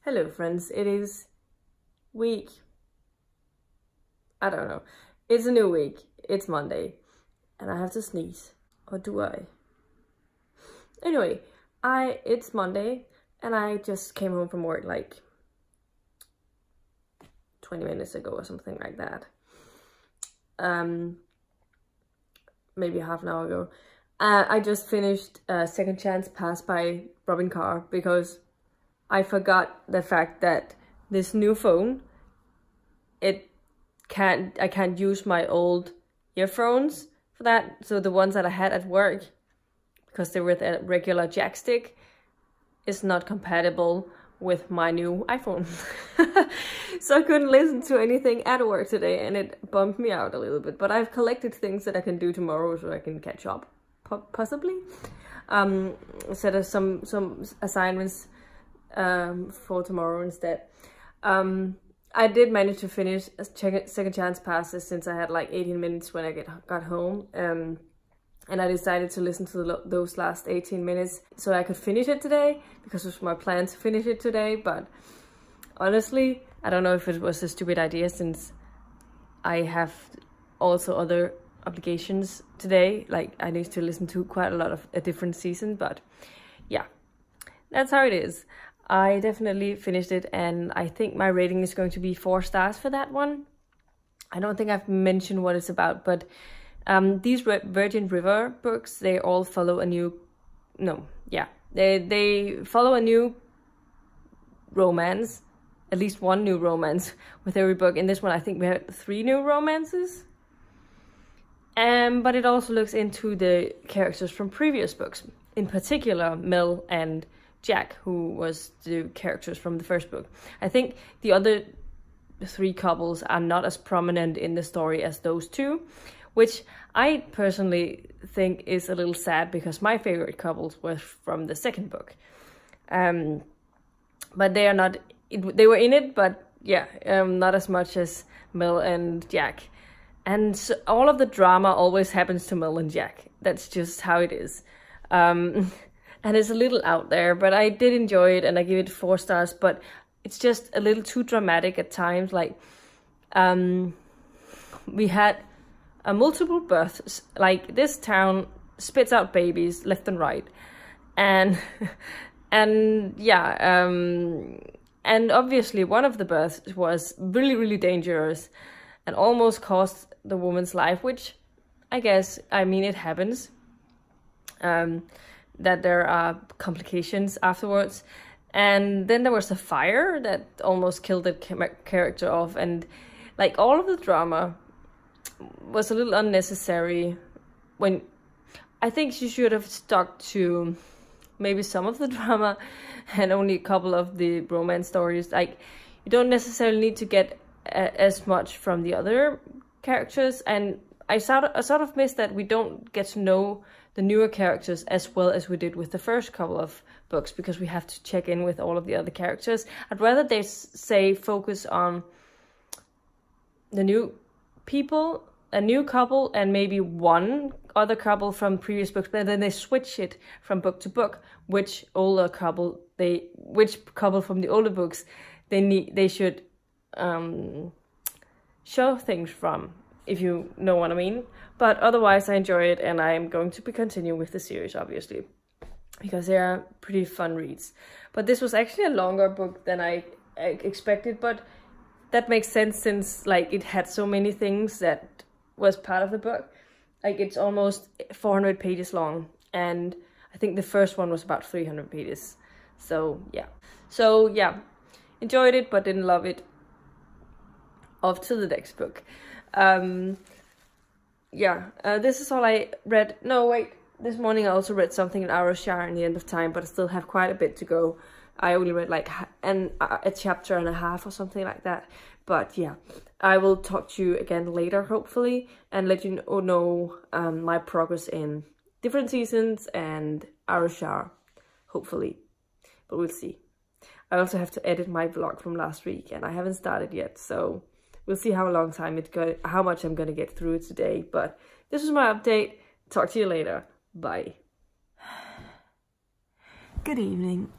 Hello friends, it is week, I don't know, it's a new week, it's Monday, and I have to sneeze, or do I? Anyway, it's Monday, and I just came home from work like 20 minutes ago or something like that. Maybe half an hour ago. I just finished Second Chance Pass by Robyn Carr because I forgot the fact that this new phone, I can't use my old earphones for that. So the ones that I had at work, because they were with a regular jack stick, is not compatible with my new iPhone. So I couldn't listen to anything at work today, and it bummed me out a little bit. But I've collected things that I can do tomorrow so I can catch up, possibly. Set up some assignments for tomorrow instead. I did manage to finish Second Chance Passes since I had like 18 minutes when I got home. And I decided to listen to those last 18 minutes so I could finish it today, because it was my plan to finish it today. But honestly, I don't know if it was a stupid idea, since I have also other obligations today. Like, I need to listen to quite a lot of a different season, but yeah, that's how it is. I definitely finished it, and I think my rating is going to be 4 stars for that one. I don't think I've mentioned what it's about, but these Virgin River books, they all follow a new, they follow a new romance, at least one new romance with every book. In this one, I think we have 3 new romances. But it also looks into the characters from previous books, in particular Mel and Jack, who was the characters from the first book. I think the other 3 couples are not as prominent in the story as those 2, which I personally think is a little sad, because my favorite couples were from the second book. But they are not, they were in it, but yeah, not as much as Mel and Jack. And so all of the drama always happens to Mel and Jack. That's just how it is. And it's a little out there, but I did enjoy it, and I give it 4 stars, but it's just a little too dramatic at times. Like, we had multiple births. Like, this town spits out babies left and right. And yeah, and obviously one of the births was really, really dangerous and almost cost the woman's life, which I mean, it happens. That there are complications afterwards. And then there was a fire that almost killed the character off, and like, all of the drama was a little unnecessary. When I think she should have stuck to maybe some of the drama and only a couple of the romance stories. Like, you don't necessarily need to get as much from the other characters, and I sort of miss that we don't get to know the newer characters as well as we did with the first couple of books, because we have to check in with all of the other characters. I'd rather they say focus on the new people, a new couple, and maybe one other couple from previous books, but then they switch it from book to book, which couple from the older books they should show things from, if you know what I mean. But otherwise, I enjoy it, and I'm going to be continuing with the series, obviously, because they are pretty fun reads. But this was actually a longer book than I expected, but that makes sense, since like, it had so many things that was part of the book. Like, it's almost 400 pages long, and I think the first one was about 300 pages. So yeah, enjoyed it, but didn't love it. Off to the next book. This is all I read. No, wait. This morning I also read something in Shah in the end of time, but I still have quite a bit to go. I only read like a chapter and a half or something like that. But yeah, I will talk to you again later, hopefully, and let you know my progress in different seasons and Shah, hopefully. But we'll see. I also have to edit my vlog from last week, and I haven't started yet, so we'll see how much I'm gonna get through it today. But this was my update. Talk to you later. Bye. Good evening.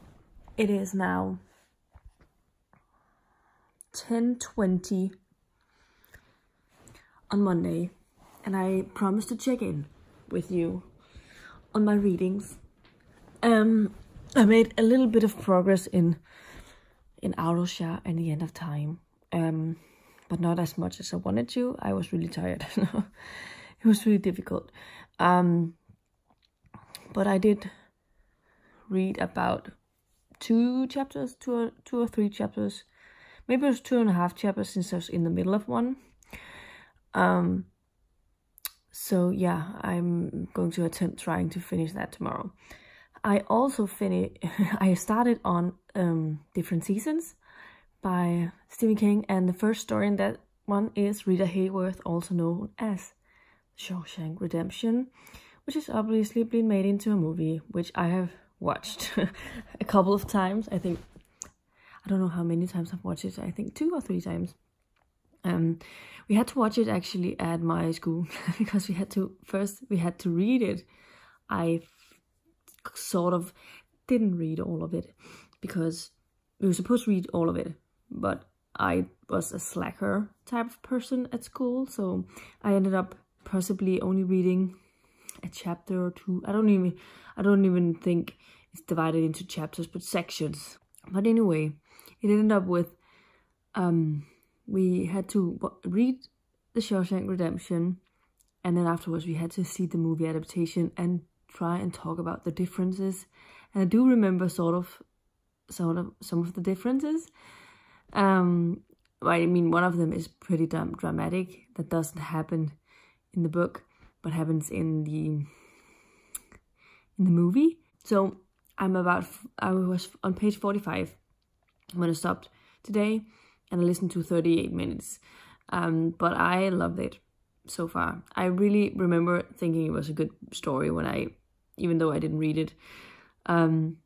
It is now 10:20 on Monday, and I promised to check in with you on my readings. I made a little bit of progress in Shah and the End of Time, but not as much as I wanted to. I was really tired. It was really difficult. But I did read about 2 chapters, two or 3 chapters. Maybe it was 2.5 chapters since I was in the middle of one. So yeah, I'm going to attempt trying to finish that tomorrow. I also I started on Different Seasons by Stephen King, and the first story in that one is Rita Hayworth, also known as Shawshank Redemption, which has obviously been made into a movie, which I have watched a couple of times. I think, I don't know how many times I've watched it. I think 2 or 3 times. We had to watch it actually at my school because we had to read it. I sort of didn't read all of it because we were supposed to read all of it, but I was a slacker type of person at school, so I ended up possibly only reading a chapter or 2. I don't even think it's divided into chapters, but sections. But anyway, it ended up with we had to read The Shawshank Redemption, and then afterwards we had to see the movie adaptation and try and talk about the differences. And I do remember sort of some of the differences. I mean, one of them is pretty dramatic. That doesn't happen in the book, but happens in the movie. So I was on page 45 when I stopped today, and I listened to 38 minutes. But I loved it so far. I really remember thinking it was a good story even though I didn't read it. And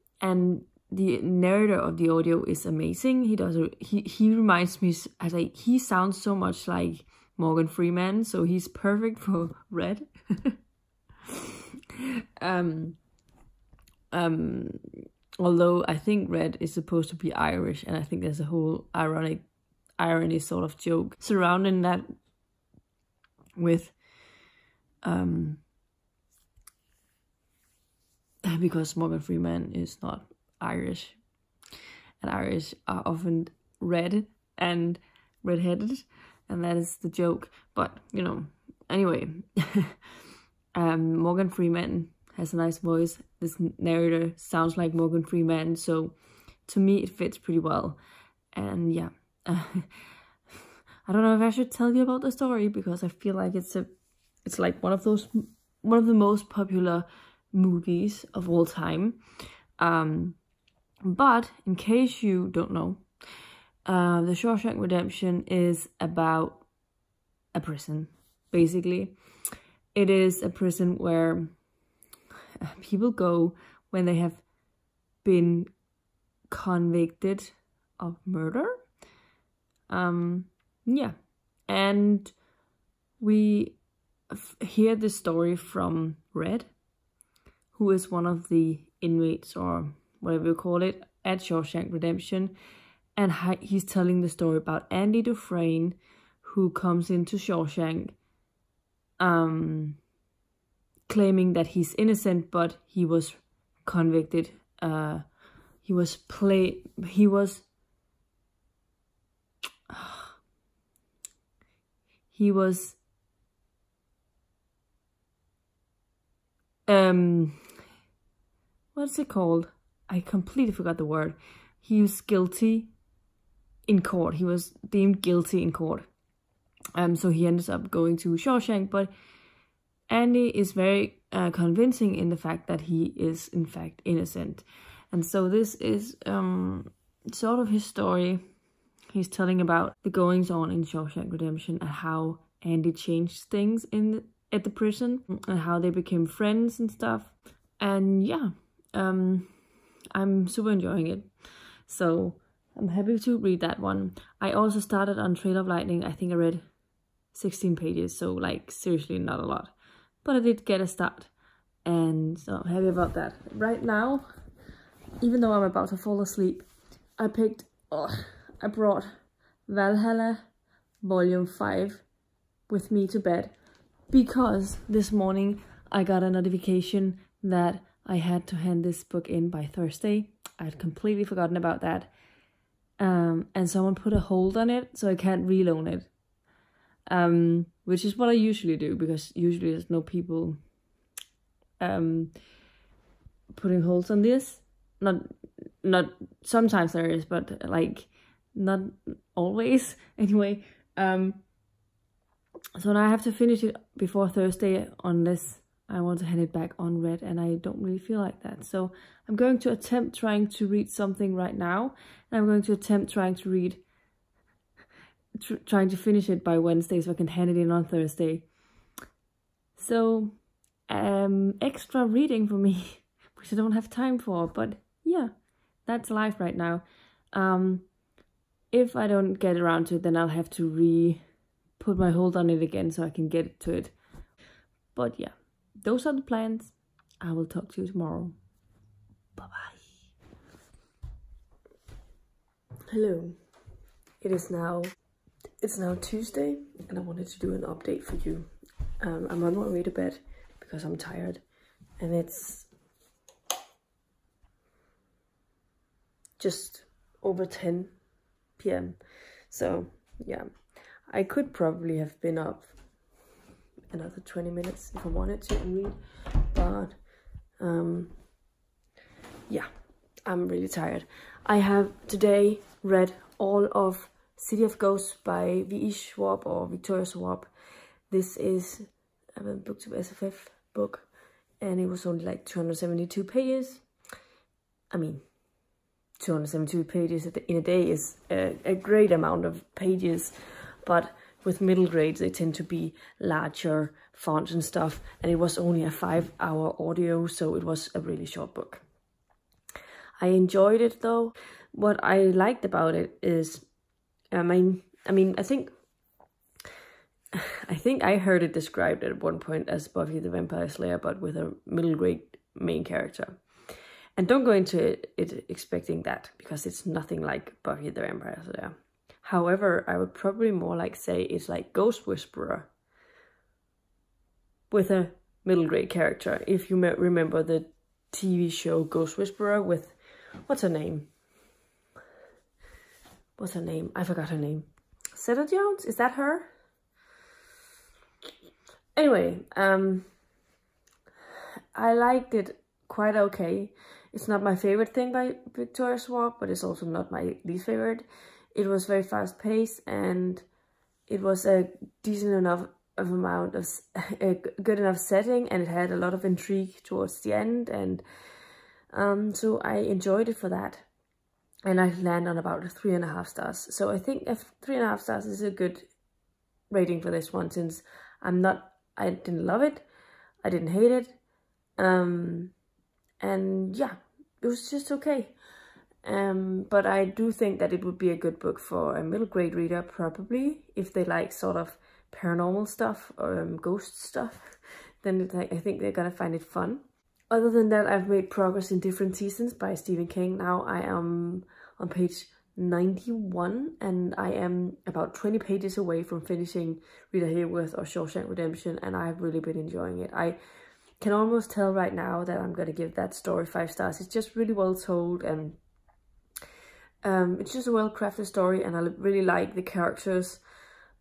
the narrator of the audio is amazing. He reminds me, he sounds so much like Morgan Freeman, so he's perfect for Red. Although I think Red is supposed to be Irish, and I think there's a whole irony sort of joke surrounding that with because Morgan Freeman is not Irish, and Irish are often red and redheaded, and that is the joke. But you know, anyway, Morgan Freeman has a nice voice. This narrator sounds like Morgan Freeman, so to me it fits pretty well. And yeah, I don't know if I should tell you about the story because I feel like it's like one of the most popular movies of all time. But in case you don't know, The Shawshank Redemption is about a prison, basically. It is a prison where people go when they have been convicted of murder. Yeah, and we hear the story from Red, who is one of the inmates, or whatever you call it, at Shawshank Redemption. And he's telling the story about Andy Dufresne, who comes into Shawshank, claiming that he's innocent, but he was convicted. He was what's it called? I completely forgot the word. He was guilty in court. He was deemed guilty in court. So he ends up going to Shawshank, but Andy is very convincing in the fact that he is in fact innocent. And so this is sort of his story. He's telling about the goings on in Shawshank Redemption and how Andy changed things at the prison and how they became friends and stuff. And yeah, I'm super enjoying it. So I'm happy to read that one. I also started on Trail of Lightning. I think I read 16 pages, so like seriously not a lot. But I did get a start, and so I'm happy about that. Right now, even though I'm about to fall asleep, I brought Valhalla Volume 5 with me to bed, because this morning I got a notification that I had to hand this book in by Thursday. I had completely forgotten about that. And someone put a hold on it, so I can't reloan it. Which is what I usually do, because usually there's no people putting holds on this. Not sometimes there is, but like not always. Anyway, so now I have to finish it before Thursday, unless I want to hand it back unread, and I don't really feel like that. So I'm going to attempt trying to read something right now, and I'm going to attempt trying to finish it by Wednesday so I can hand it in on Thursday. So extra reading for me, which I don't have time for, but yeah, that's life right now. If I don't get around to it, then I'll have to put my hold on it again so I can get to it. But yeah, those are the plans. I will talk to you tomorrow. Bye-bye. Hello. It's now Tuesday, and I wanted to do an update for you. I'm on my way to bed because I'm tired, and it's just over 10 p.m. So yeah, I could probably have been up another 20 minutes if I wanted to and read, but yeah, I'm really tired. I have today read all of City of Ghosts by V.E. Schwab, or Victoria Schwab. This is a Books of SFF book, and it was only like 272 pages. I mean, 272 pages in a day is a great amount of pages, but with middle grades they tend to be larger fonts and stuff, and it was only a 5-hour audio, so it was a really short book. I enjoyed it though. What I liked about it is, I think I heard it described at one point as Buffy the Vampire Slayer, but with a middle grade main character. And don't go into it expecting that, because it's nothing like Buffy the Vampire Slayer. However, I would probably more like say it's like Ghost Whisperer with a middle grade character. If you remember the TV show Ghost Whisperer with, what's her name? I forgot her name. Sarah Jones? Is that her? Anyway, I liked it quite okay. It's not my favorite thing by Victoria Schwab, but it's also not my least favorite. It was very fast paced, and it was a decent enough amount of a good enough setting, and it had a lot of intrigue towards the end, and so I enjoyed it for that. And I land on about 3.5 stars. So I think 3.5 stars is a good rating for this one, since I didn't love it, I didn't hate it, and yeah, it was just okay. But I do think that it would be a good book for a middle grade reader, probably, if they like sort of paranormal stuff or ghost stuff. Then I think they're gonna find it fun. Other than that, I've made progress in Different Seasons by Stephen King. Now I am on page 91, and I am about 20 pages away from finishing Rita Hayworth or Shawshank Redemption, and I've really been enjoying it. I can almost tell right now that I'm gonna give that story 5 stars. It's just really well told, and it's just a well-crafted story, and I really like the characters.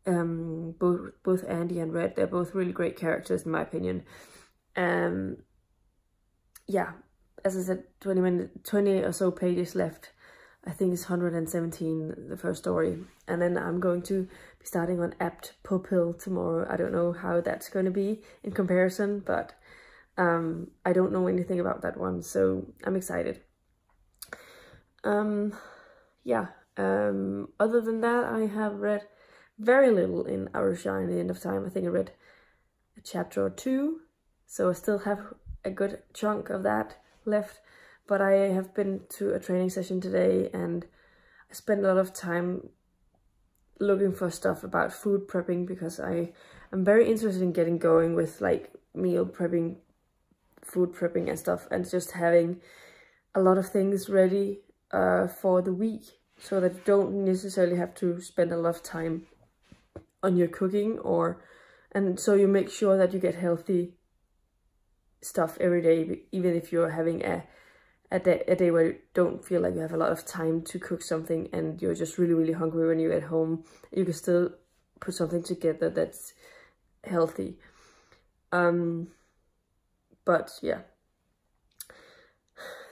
Both Andy and Red, they're both really great characters in my opinion. Yeah, as I said, 20 or so pages left. I think it's 117, the first story. And then I'm going to be starting on Apt Pupil tomorrow. I don't know how that's going to be in comparison, but I don't know anything about that one, so I'm excited. Yeah, other than that, I have read very little in Our Shah in the End of Time. I think I read a chapter or 2, so I still have a good chunk of that left. But I have been to a training session today, and I spent a lot of time looking for stuff about food prepping, because I'm very interested in getting going with like meal prepping, food prepping and stuff, and just having a lot of things ready for the week. so that you don't necessarily have to spend a lot of time on your cooking, and so you make sure that you get healthy stuff every day, even if you're having a day where you don't feel like you have a lot of time to cook something and you're just really, really hungry when you get home. You can still put something together that's healthy. But yeah,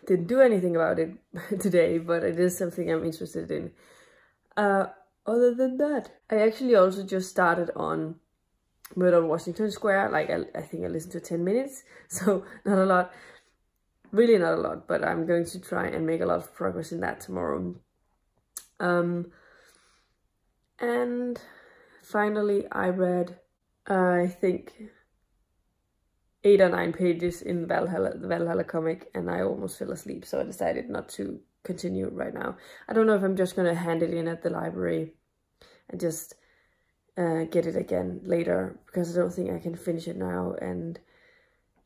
didn't do anything about it today, but it is something I'm interested in. Other than that, I actually also just started on Murder on Washington Square. Like, I think I listened to 10 minutes, so not a lot, really not a lot, but I'm going to try and make a lot of progress in that tomorrow. And finally, I read, I think, 8 or 9 pages in the Valhalla comic, and I almost fell asleep, so I decided not to continue right now. I don't know if I'm just gonna hand it in at the library and just get it again later, because I don't think I can finish it now, and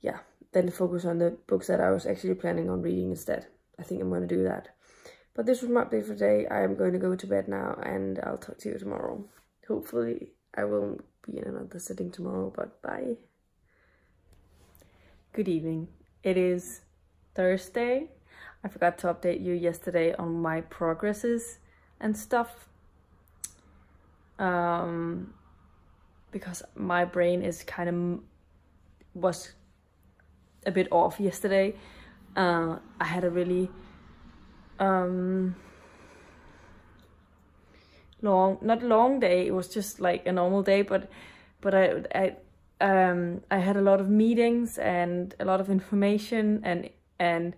yeah, then focus on the books that I was actually planning on reading instead. I think I'm gonna do that. But this was my update for today. I am going to go to bed now, and I'll talk to you tomorrow. Hopefully I won't be in another sitting tomorrow, but bye. Good evening. It is Thursday. I forgot to update you yesterday on my progresses and stuff. Because my brain is was a bit off yesterday. I had a really not long day. It was just like a normal day, but I had a lot of meetings and a lot of information, and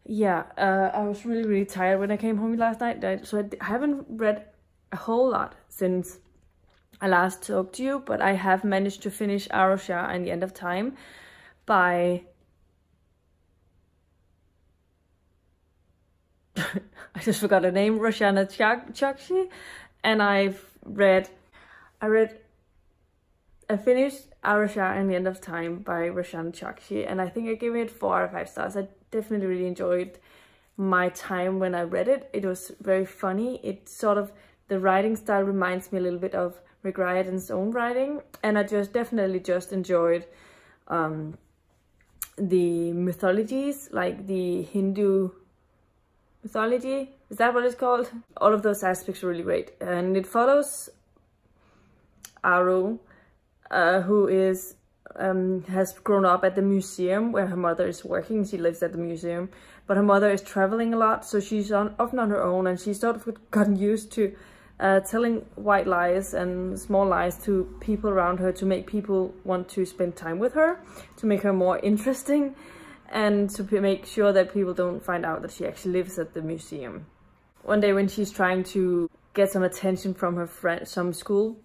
yeah, I was really tired when I came home last night. So I haven't read a whole lot since I last talked to you, but I have managed to finish Shah and the End of Time by I just forgot her name, Roshani Chokshi, and I finished Shah and the End of Time by Roshani Chokshi, and I think I gave it 4 out of 5 stars. I definitely really enjoyed my time when I read it. It was very funny. It sort of, the writing style reminds me a little bit of Rick Riordan's own writing, and I definitely enjoyed the mythologies, like the Hindu mythology, is that what it's called? All of those aspects are really great, and it follows Aro, who is has grown up at the museum where her mother is working. She lives at the museum, but her mother is traveling a lot, so she's often on her own, and she's sort of gotten used to telling white lies and small lies to people around her to make people want to spend time with her, to make her more interesting, and to make sure that people don't find out that she actually lives at the museum. One day when she's trying to get some attention from her friend, some school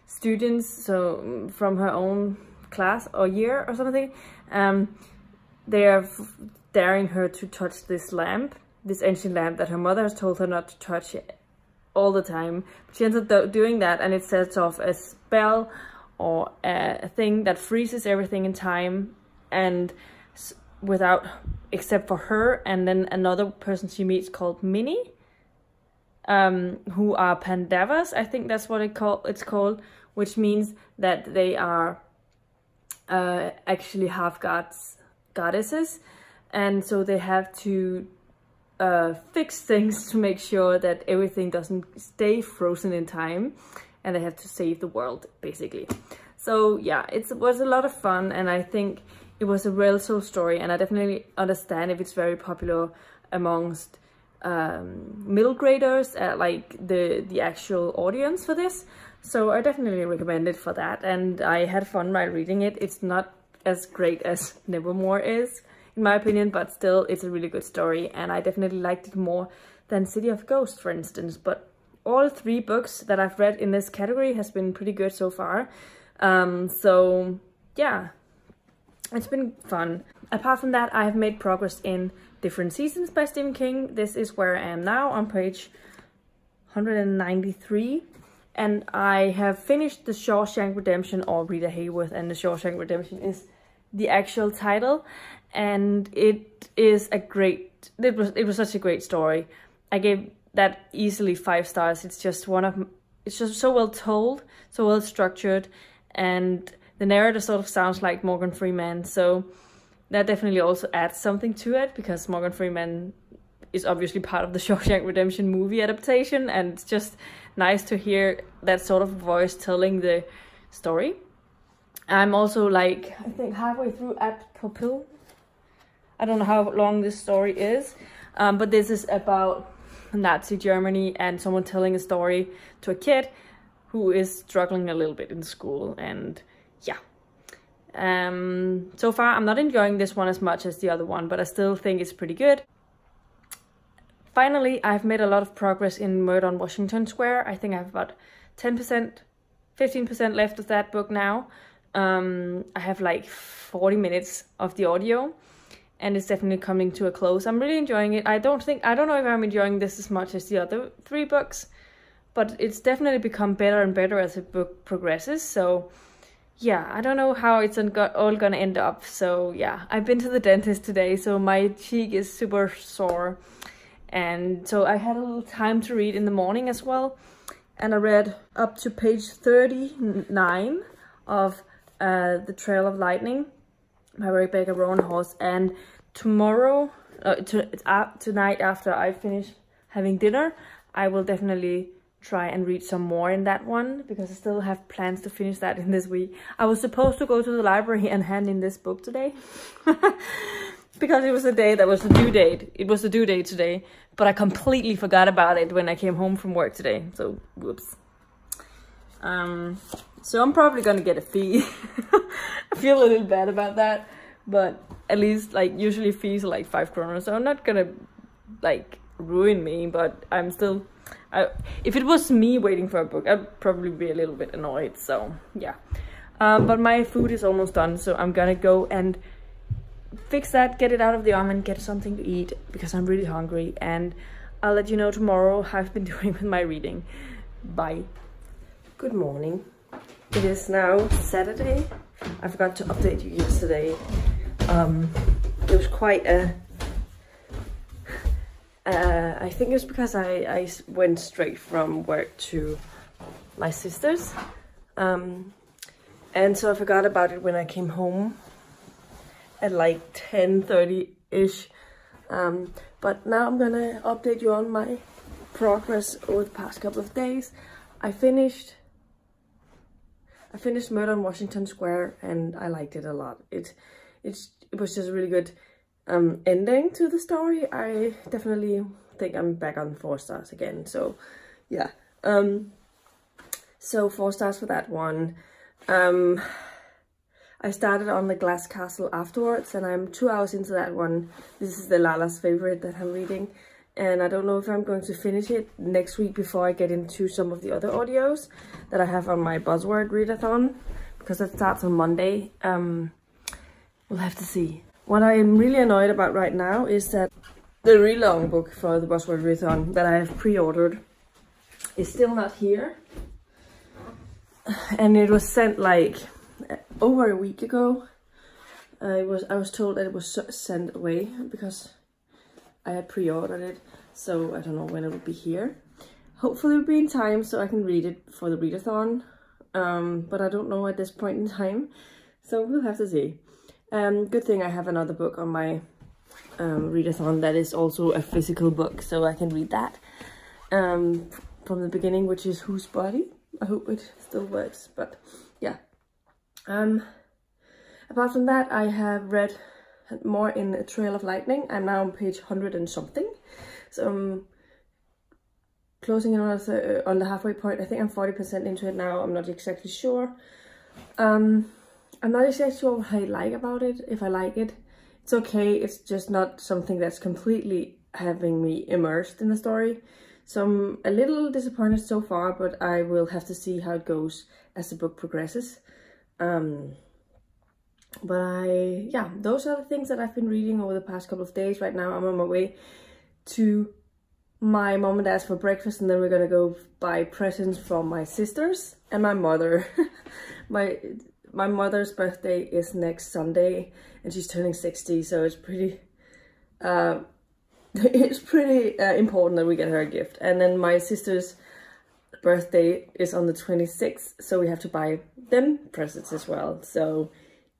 students, so from her own class or year or something, they are daring her to touch this lamp, this ancient lamp that her mother has told her not to touch all the time. She ends up doing that, and it sets off a spell or a thing that freezes everything in time, and without, except for her and then another person she meets called Minnie, who are Pandavas, I think that's what it's called, which means that they are actually half goddesses, and so they have to fix things to make sure that everything doesn't stay frozen in time, and they have to save the world, basically. So yeah, it was a lot of fun, and I think it was a real soul story, and I definitely understand if it's very popular amongst middle graders, like the actual audience for this. So I definitely recommend it for that, and I had fun while reading it. It's not as great as Nevermore is, in my opinion, but still it's a really good story, and I definitely liked it more than City of Ghosts, for instance. But all 3 books that I've read in this category has been pretty good so far. So yeah, it's been fun. Apart from that, I have made progress in Different Seasons by Stephen King. This is where I am now, on page 193. And I have finished The Shawshank Redemption, or Rita Hayworth and The Shawshank Redemption is the actual title. And it is a great it was such a great story. I gave that easily 5 stars. It's just so well told, so well structured, and the narrator sort of sounds like Morgan Freeman, so that definitely also adds something to it, because Morgan Freeman is obviously part of the Shawshank Redemption movie adaptation, and it's just nice to hear that sort of voice telling the story. I'm also like, I think halfway through Act Pupil. I don't know how long this story is, but this is about Nazi Germany and someone telling a story to a kid who is struggling a little bit in school, and yeah. So far I'm not enjoying this one as much as the other one, but I still think it's pretty good. Finally, I've made a lot of progress in Murder on Washington Square. I think I have about 10%, 15% left of that book now. I have like 40 minutes of the audio, and it's definitely coming to a close. I'm really enjoying it. I don't know if I'm enjoying this as much as the other 3 books, but it's definitely become better and better as the book progresses. So yeah, I don't know how it's all gonna end up. So yeah, I've been to the dentist today, so my cheek is super sore. And so I had a little time to read in the morning as well. And I read up to page 39 of The Trail of Lightning by Rebecca Roanhorse. And tomorrow, tonight after I finish having dinner, I will definitely try and read some more in that one, because I still have plans to finish that in this week. I was supposed to go to the library and hand in this book today. Because it was the day that was the due date. It was the due date today, but I completely forgot about it when I came home from work today. So, whoops. So I'm probably gonna get a fee. I feel a little bad about that, but at least like usually fees are like 5 kroner, so I'm not gonna like ruin me. But I'm still, if it was me waiting for a book, I'd probably be a little bit annoyed. So yeah. But my food is almost done, so I'm gonna go and fix that, get it out of the oven, get something to eat, because I'm really hungry, and I'll let you know tomorrow how I've been doing with my reading. Bye. Good morning. It is now Saturday. I forgot to update you yesterday. It was quite a... I think it was because I went straight from work to my sister's. And so I forgot about it when I came home at like 10:30-ish. But now I'm gonna update you on my progress over the past couple of days. I finished Murder on Washington Square, and I liked it a lot. It was just a really good ending to the story. I definitely think I'm back on 4 stars again. So yeah, so 4 stars for that one. I started on The Glass Castle afterwards, and I'm 2 hours into that one. This is the Lala's favorite that I'm reading, and I don't know if I'm going to finish it next week before I get into some of the other audios that I have on my Buzzword readathon, because that starts on Monday. We'll have to see. What I am really annoyed about right now is that the really long book for the Buzzword readathon that I have pre-ordered is still not here, and it was sent like over a week ago. I was told that it was sent away because I had pre-ordered it, so I don't know when it will be here. Hopefully it will be in time so I can read it for the readathon, but I don't know at this point in time, so we'll have to see. Good thing I have another book on my readathon that is also a physical book, so I can read that from the beginning, which is Whose Body. I hope it still works, but yeah. Apart from that, I have read more in A Trail of Lightning. I'm now on page 100 and something, so I'm closing in on the halfway point. I think I'm 40% into it now. I'm not exactly sure. I'm not exactly sure what I like about it. If I like it, it's okay. It's just not something that's completely having me immersed in the story. So I'm a little disappointed so far, but I will have to see how it goes as the book progresses. But yeah, those are the things that I've been reading over the past couple of days. Right now I'm on my way to my mom and dad's for breakfast, and then we're gonna go buy presents from my sisters and my mother. my mother's birthday is next Sunday, and she's turning 60, so it's pretty it's pretty important that we get her a gift. And then my sister's birthday is on the 26th, so we have to buy them presents as well. So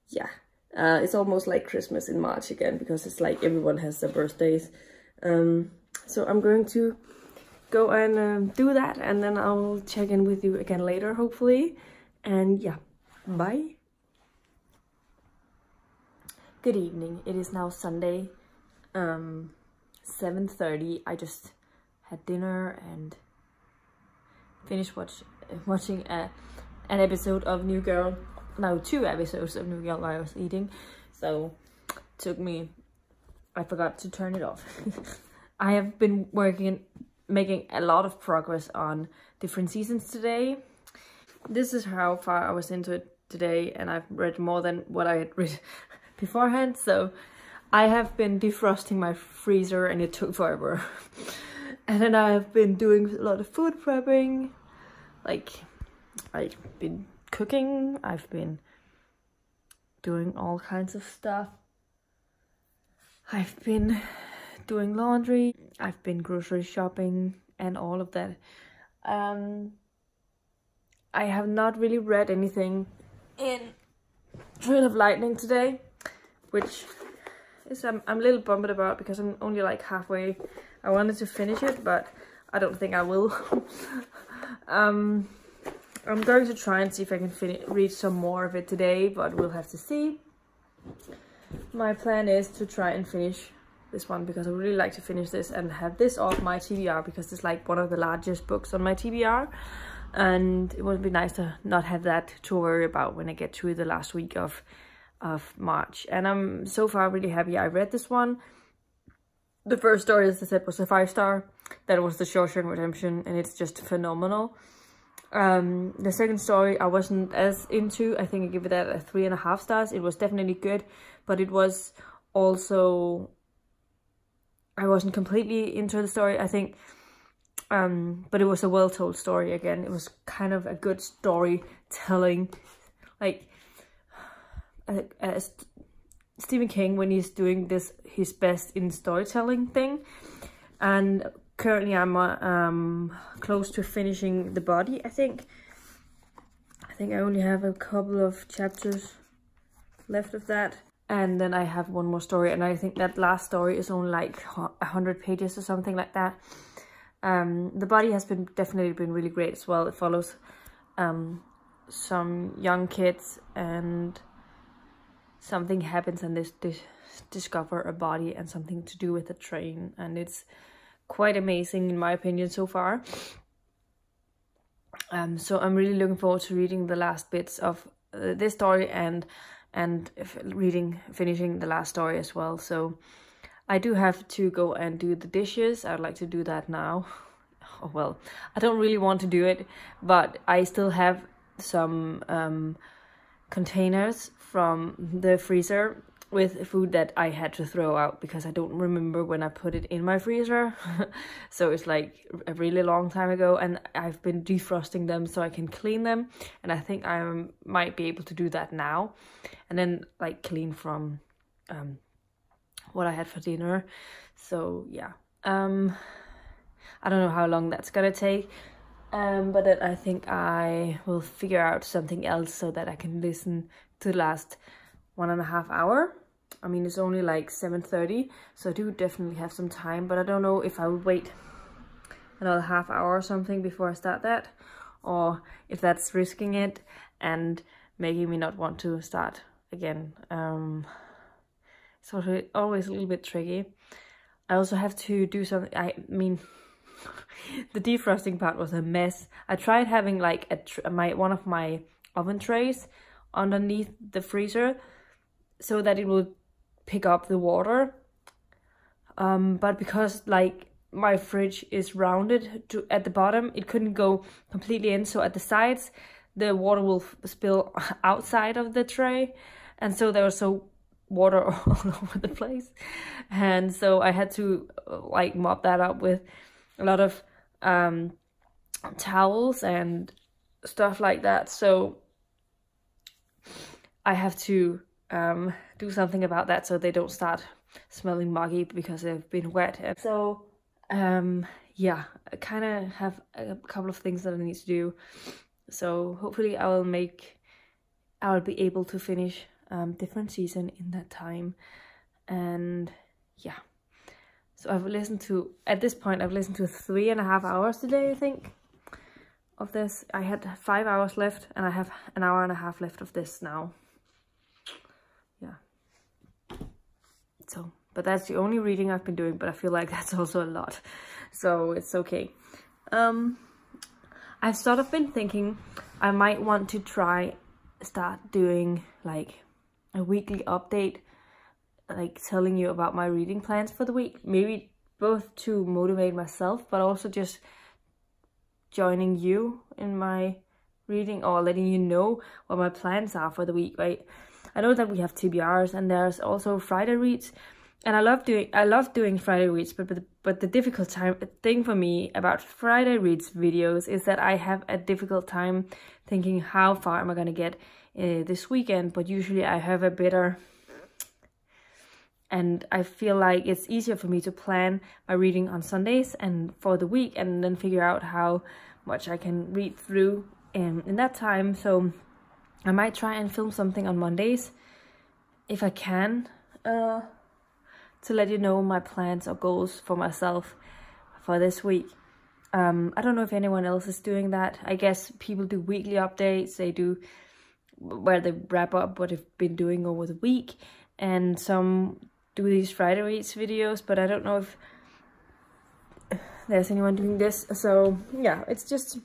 yeah, it's almost like Christmas in March again, because it's like everyone has their birthdays. So I'm going to go and do that, and then I'll check in with you again later, hopefully. And yeah, bye. Good evening. It is now Sunday, 7:30. I just had dinner and finished watching an episode of New Girl. No, 2 episodes of New Girl while I was eating. So took me, I forgot to turn it off. I have been making a lot of progress on different seasons today. This is how far I was into it today, and I've read more than what I had read beforehand. So I have been defrosting my freezer, and it took forever. And then I've been doing a lot of food prepping. Like, I've been cooking, I've been doing all kinds of stuff. I've been doing laundry, I've been grocery shopping and all of that. I have not really read anything in Trail of Lightning today, which is I'm a little bummed about, because I'm only like halfway. I wanted to finish it, but I don't think I will. I'm going to try and see if I can read some more of it today, but we'll have to see. My plan is to try and finish this one, because I would really like to finish this and have this off my TBR, because it's like one of the largest books on my TBR, and it would be nice to not have that to worry about when I get to the last week of March. And I'm so far really happy I read this one. The first story, as I said, was a 5-star. That was the Shawshank Redemption, and it's just phenomenal. The second story I wasn't as into. I think I give it that a 3.5 stars. It was definitely good, but it was also, I wasn't completely into the story, I think. But it was a well-told story again. It was kind of a good storytelling, like Stephen King, when he's doing this his best in storytelling thing. And currently I'm close to finishing The Body. I think I only have a couple of chapters left of that, and then I have one more story, and I think that last story is only like 100 pages or something like that. The Body has definitely been really great as well. It follows some young kids, and something happens, and they discover a body and something to do with a train, and it's quite amazing in my opinion so far. So I'm really looking forward to reading the last bits of this story and finishing the last story as well. So I do have to go and do the dishes. I'd like to do that now. Oh, well, I don't really want to do it, but I still have some containers from the freezer with food that I had to throw out, because I don't remember when I put it in my freezer. So it's like a really long time ago, and I've been defrosting them so I can clean them, and I think I might be able to do that now, and then like clean from what I had for dinner. So yeah, I don't know how long that's gonna take, but then I think I will figure out something else so that I can listen to the last 1.5 hours. I mean, it's only like 7:30, so I do definitely have some time, but I don't know if I would wait another half hour or something before I start that, or if that's risking it and making me not want to start again. It's always a little bit tricky. I also have to do something. I mean, the defrosting part was a mess. I tried having like one of my oven trays underneath the freezer so that it will pick up the water, but because like my fridge is rounded at the bottom, it couldn't go completely in, so at the sides the water will spill outside of the tray, and so there was water all over the place, and so I had to like mop that up with a lot of towels and stuff like that. So I have to do something about that so they don't start smelling muggy because they've been wet. And so yeah, I kind of have a couple of things that I need to do. So hopefully I will be able to finish different season in that time. And yeah, so at this point I've listened to 3.5 hours today, I think, of this. I had 5 hours left and I have an hour and a half left of this now. Yeah, so, but that's the only reading I've been doing, but I feel like that's also a lot, so it's okay. I've sort of been thinking I might want to start doing like a weekly update, like telling you about my reading plans for the week, maybe both to motivate myself but also just joining you in my reading, or letting you know what my plans are for the week, right? I know that we have TBRs and there's also Friday reads, and I love doing Friday reads, but the difficult thing for me about Friday reads videos is that I have a difficult time thinking how far am I gonna get this weekend. But usually I have a better, and I feel like it's easier for me to plan my reading on Sundays and for the week, and then figure out how much I can read through in that time. So I might try and film something on Mondays if I can, to let you know my plans or goals for myself for this week. I don't know if anyone else is doing that. I guess people do weekly updates. They do where they wrap up what they've been doing over the week, and some do these Friday reads videos, but I don't know if there's anyone doing this. So yeah, it's just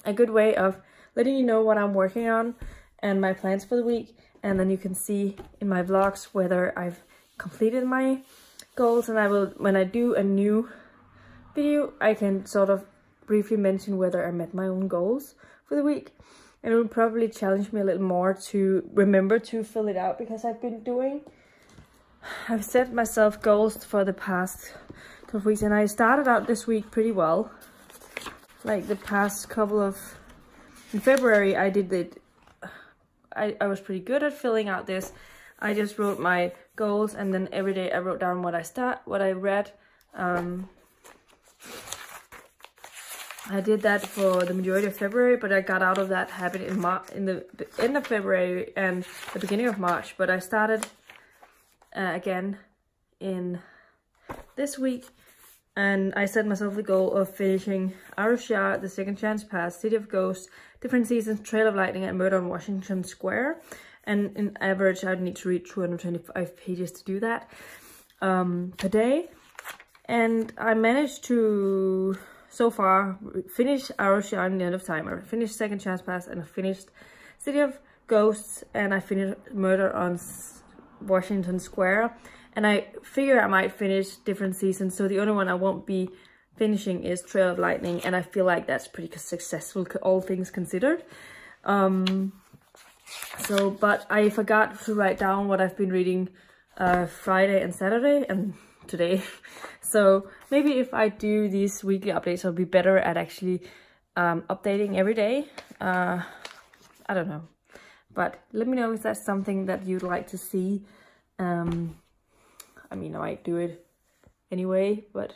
a good way of letting you know what I'm working on and my plans for the week, and then you can see in my vlogs whether I've completed my goals. And I will, when I do a new video, I can sort of briefly mention whether I met my own goals for the week, and it will probably challenge me a little more to remember to fill it out, because I've set myself goals for the past 12 weeks, and I started out this week pretty well. Like the past couple of, in February I did it, I was pretty good at filling out this. I just wrote my goals, and then every day I wrote down what I read. I did that for the majority of February, but I got out of that habit in the end of February and the beginning of March. But I started again in this week, and I set myself the goal of finishing Out of Shah, The Second Chance Pass, City of Ghosts, Different Seasons, Trail of Lightning, and Murder on Washington Square. And in average, I'd need to read 225 pages to do that per day. And I managed to, so far, finish Out of Shah in the end of time. I finished Second Chance Pass, and I finished City of Ghosts, and I finished Murder on Washington Square. And I figure I might finish Different Seasons, so the only one I won't be finishing is Trail of Lightning, and I feel like that's pretty successful, all things considered. But I forgot to write down what I've been reading Friday and Saturday and today. So maybe if I do these weekly updates, I'll be better at actually updating every day. I don't know. But let me know if that's something that you'd like to see. I mean, I might do it anyway, but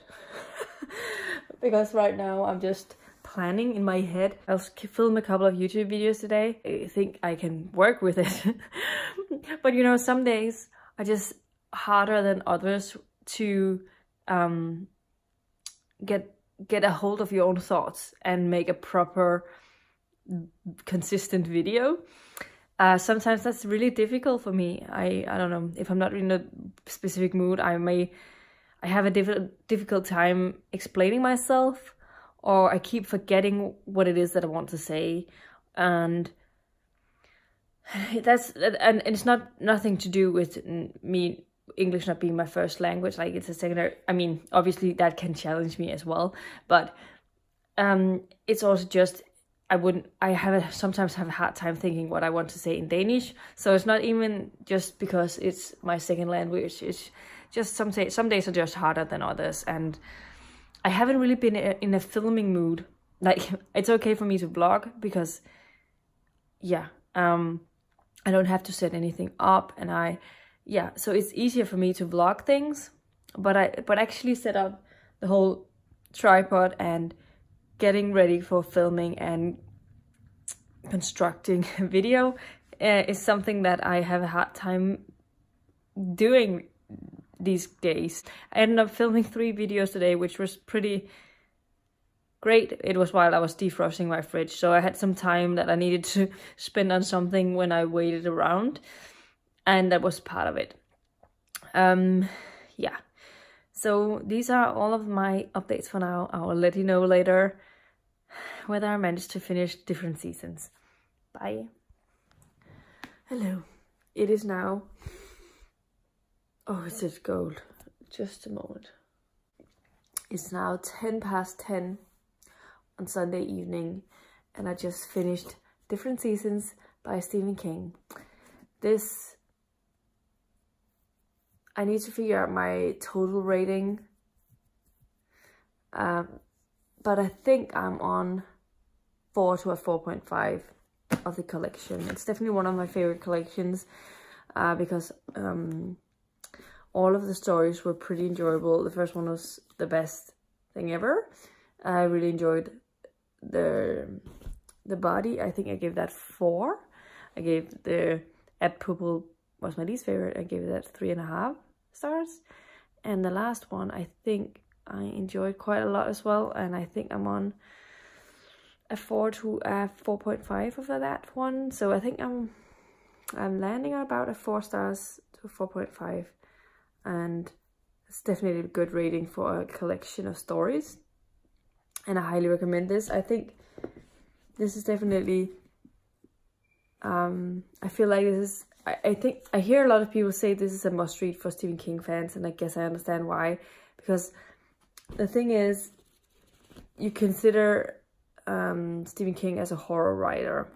because right now I'm just planning in my head. I'll film a couple of YouTube videos today. I think I can work with it. But you know, some days are just harder than others to get a hold of your own thoughts and make a proper, consistent video. Sometimes that's really difficult for me. I don't know, if I'm not in a specific mood, I have a difficult time explaining myself, or I keep forgetting what it is that I want to say, and it's nothing to do with me, English not being my first language. Like, it's a secondary. I mean, obviously that can challenge me as well, but it's also just sometimes have a hard time thinking what I want to say in Danish. So it's not even just because it's my second language. It's just some days are just harder than others, and I haven't really been in a filming mood. Like, it's okay for me to vlog because, yeah, I don't have to set anything up, and I yeah, so it's easier for me to vlog things, but actually set up the whole tripod and getting ready for filming and constructing a video is something that I have a hard time doing these days. I ended up filming 3 videos today, which was pretty great. It was while I was defrosting my fridge, so I had some time that I needed to spend on something when I waited around, and that was part of it. Yeah, so these are all of my updates for now. I will let you know later whether I managed to finish different seasons. Bye. Hello. It is now... Oh, it's just gold. Just a moment. It's now 10:10 on Sunday evening, and I just finished Different Seasons by Stephen King. This... I need to figure out my total rating. But I think I'm on 4 to a 4.5 of the collection. It's definitely one of my favorite collections because all of the stories were pretty enjoyable. The first one was the best thing ever. I really enjoyed the body. I think I gave that 4. I gave the At Pupil was my least favorite. I gave that 3.5 stars. And the last one, I think I enjoyed quite a lot as well, and I think I'm on a 4 to a 4.5 of that one. So I think I'm landing on about a 4 stars to 4.5, and it's definitely a good rating for a collection of stories, and I highly recommend this. I think this is definitely I feel like this is I think I hear a lot of people say this is a must read for Stephen King fans, and I guess I understand why, because the thing is, you consider Stephen King as a horror writer,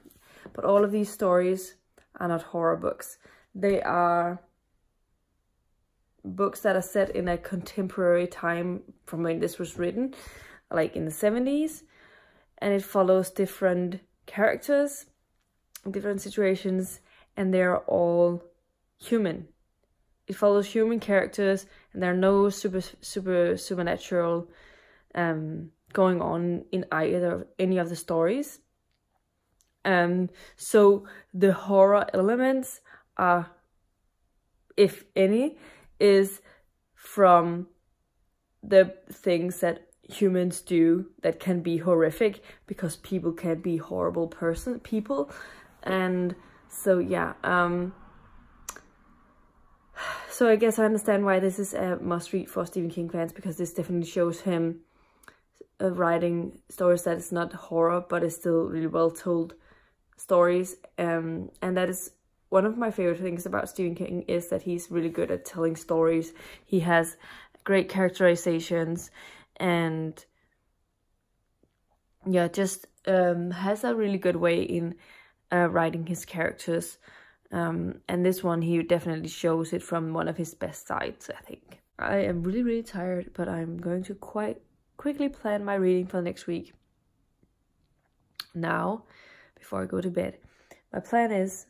but all of these stories are not horror books. They are books that are set in a contemporary time from when this was written, like in the 70s, and it follows different characters, different situations, and they're all human. It follows human characters, and there are no supernatural going on in any of the stories. So the horror elements are, if any, is from the things that humans do that can be horrific, because people can be horrible people. And so yeah, so I guess I understand why this is a must read for Stephen King fans, because this definitely shows him writing stories that is not horror but is still really well told stories. And that is one of my favorite things about Stephen King, is that he's really good at telling stories. He has great characterizations, and yeah, just has a really good way in writing his characters. And this one, he definitely shows it from one of his best sides, I think. I am really tired, but I'm going to quite quickly plan my reading for next week now, before I go to bed. My plan is,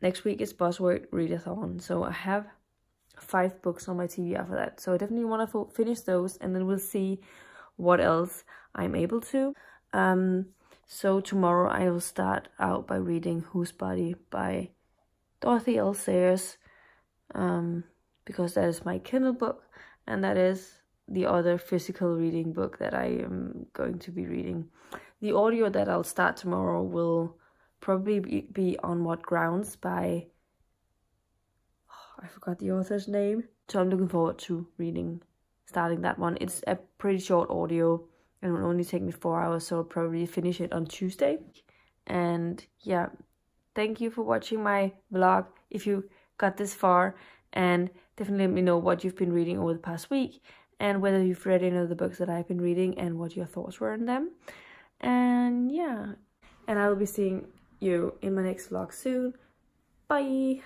next week is Buzzword Readathon, so I have 5 books on my TBR for that. So I definitely want to finish those, and then we'll see what else I'm able to. So tomorrow I will start out by reading Whose Body by Dorothy L. Sayers, because that is my Kindle book, and that is the other physical reading book that I am going to be reading. The audio that I'll start tomorrow will probably be On What Grounds by... I forgot the author's name. So I'm looking forward to starting that one. It's a pretty short audio, and it will only take me 4 hours, so I'll probably finish it on Tuesday. And yeah, thank you for watching my vlog if you got this far, and definitely let me know what you've been reading over the past week, and whether you've read any of the books that I've been reading and what your thoughts were on them. And yeah, and I will be seeing you in my next vlog soon. Bye!